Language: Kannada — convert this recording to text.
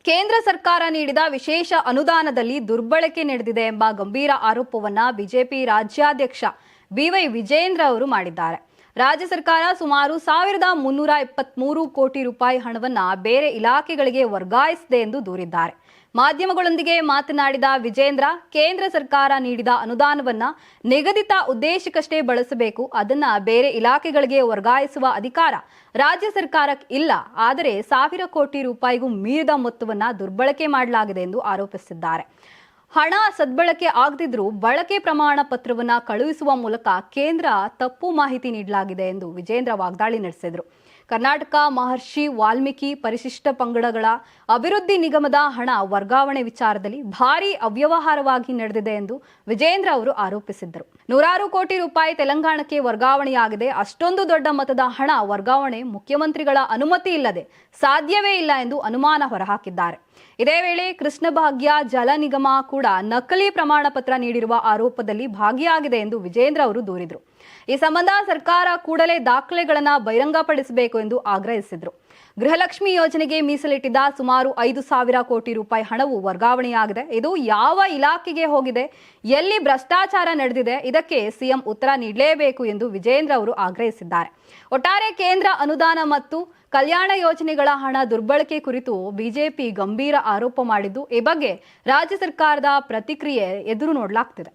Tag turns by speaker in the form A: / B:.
A: ಕೇಂದ್ರ ಸರ್ಕಾರ ನೀಡಿದ ವಿಶೇಷ ಅನುದಾನದಲ್ಲಿ ದುರ್ಬಳಕೆ ನಡೆದಿದೆ ಎಂಬ ಗಂಭೀರ ಆರೋಪವನ್ನ ಬಿಜೆಪಿ ರಾಜ್ಯಾಧ್ಯಕ್ಷ ಬಿವೈ ವಿಜೇಂದ್ರ ಅವರು ಮಾಡಿದ್ದಾರೆ. ರಾಜ್ಯ ಸರ್ಕಾರ ಸುಮಾರು 1323 ಕೋಟಿ ರೂಪಾಯಿ ಹಣವನ್ನ ಬೇರೆ ಇಲಾಖೆಗಳಿಗೆ ವರ್ಗಾಯಿಸಿದೆ ಎಂದು ದೂರಿದ್ದಾರೆ. ಮಾಧ್ಯಮಗಳೊಂದಿಗೆ ಮಾತನಾಡಿದ ವಿಜೇಂದ್ರ, ಕೇಂದ್ರ ಸರ್ಕಾರ ನೀಡಿದ ಅನುದಾನವನ್ನ ನಿಗದಿತ ಉದ್ದೇಶಕ್ಕಷ್ಟೇ ಬಳಸಬೇಕು, ಅದನ್ನ ಬೇರೆ ಇಲಾಖೆಗಳಿಗೆ ವರ್ಗಾಯಿಸುವ ಅಧಿಕಾರ ರಾಜ್ಯ ಸರ್ಕಾರಕ್ಕೆ ಇಲ್ಲ. ಆದರೆ 1000 ಕೋಟಿ ರೂಪಾಯಿಗೂ ಮೀರಿದ ಮೊತ್ತವನ್ನ ದುರ್ಬಳಕೆ ಮಾಡಲಾಗಿದೆ ಎಂದು ಆರೋಪಿಸಿದ್ದಾರೆ. ಹಣ ಸದ್ಬಳಕೆ ಆಗದಿದ್ರೂ ಬಳಕೆ ಪ್ರಮಾಣ ಪತ್ರವನ್ನ ಕಳುಹಿಸುವ ಮೂಲಕ ಕೇಂದ್ರ ತಪ್ಪು ಮಾಹಿತಿ ನೀಡಲಾಗಿದೆ ಎಂದು ವಿಜೇಂದ್ರ ವಾಗ್ದಾಳಿ ನಡೆಸಿದರು. ಕರ್ನಾಟಕ ಮಹರ್ಷಿ ವಾಲ್ಮೀಕಿ ಪರಿಶಿಷ್ಟ ಪಂಗಡಗಳ ಅಭಿವೃದ್ಧಿ ನಿಗಮದ ಹಣ ವರ್ಗಾವಣೆ ವಿಚಾರದಲ್ಲಿ ಭಾರೀ ಅವ್ಯವಹಾರವಾಗಿ ನಡೆದಿದೆ ಎಂದು ವಿಜೇಂದ್ರ ಅವರು ಆರೋಪಿಸಿದ್ದರು. 100 ಕೋಟಿ ರೂಪಾಯಿ ತೆಲಂಗಾಣಕ್ಕೆ ವರ್ಗಾವಣೆಯಾಗಿದೆ. ಅಷ್ಟೊಂದು ದೊಡ್ಡ ಮೊತ್ತದ ಹಣ ವರ್ಗಾವಣೆ ಮುಖ್ಯಮಂತ್ರಿಗಳ ಅನುಮತಿ ಇಲ್ಲದೆ ಸಾಧ್ಯವೇ ಇಲ್ಲ ಎಂದು ಅನುಮಾನ ಹೊರಹಾಕಿದ್ದಾರೆ. ಇದೇ ವೇಳೆ ಕೃಷ್ಣ ಭಾಗ್ಯ ಜಲ ನಿಗಮ ಕೂಡ ನಕಲಿ ಪ್ರಮಾಣ ಪತ್ರ ನೀಡಿರುವ ಆರೋಪದಲ್ಲಿ ಭಾಗಿಯಾಗಿದೆ ಎಂದು ವಿಜೇಂದ್ರ ಅವರು ದೂರಿದರು. ಈ ಸಂಬಂಧ ಸರ್ಕಾರ ಕೂಡಲೇ ದಾಖಲೆಗಳನ್ನು ಬಹಿರಂಗಪಡಿಸಬೇಕು ಎಂದು ಆಗ್ರಹಿಸಿದರು. ಗೃಹಲಕ್ಷ್ಮಿ ಯೋಜನೆಗೆ ಮೀಸಲಿಟ್ಟಿದ್ದ ಸುಮಾರು 5,000 ಕೋಟಿ ರೂಪಾಯಿ ಹಣವು ವರ್ಗಾವಣೆಯಾಗಿದೆ. ಇದು ಯಾವ ಇಲಾಖೆಗೆ ಹೋಗಿದೆ, ಎಲ್ಲಿ ಭ್ರಷ್ಟಾಚಾರ ನಡೆದಿದೆ, ಇದಕ್ಕೆ ಸಿಎಂ ಉತ್ತರ ನೀಡಲೇಬೇಕು ಎಂದು ವಿಜೇಂದ್ರ ಅವರು ಆಗ್ರಹಿಸಿದ್ದಾರೆ. ಒಟ್ಟಾರೆ ಕೇಂದ್ರ ಅನುದಾನ ಮತ್ತು ಕಲ್ಯಾಣ ಯೋಜನೆಗಳ ಹಣ ದುರ್ಬಳಕೆ ಕುರಿತು ಬಿಜೆಪಿ ಗಂಭೀರ ಆರೋಪ ಮಾಡಿದ್ದು, ಈ ಬಗ್ಗೆ ರಾಜ್ಯ ಸರ್ಕಾರದ ಪ್ರತಿಕ್ರಿಯೆ ಎದುರು ನೋಡಲಾಗ್ತಿದೆ.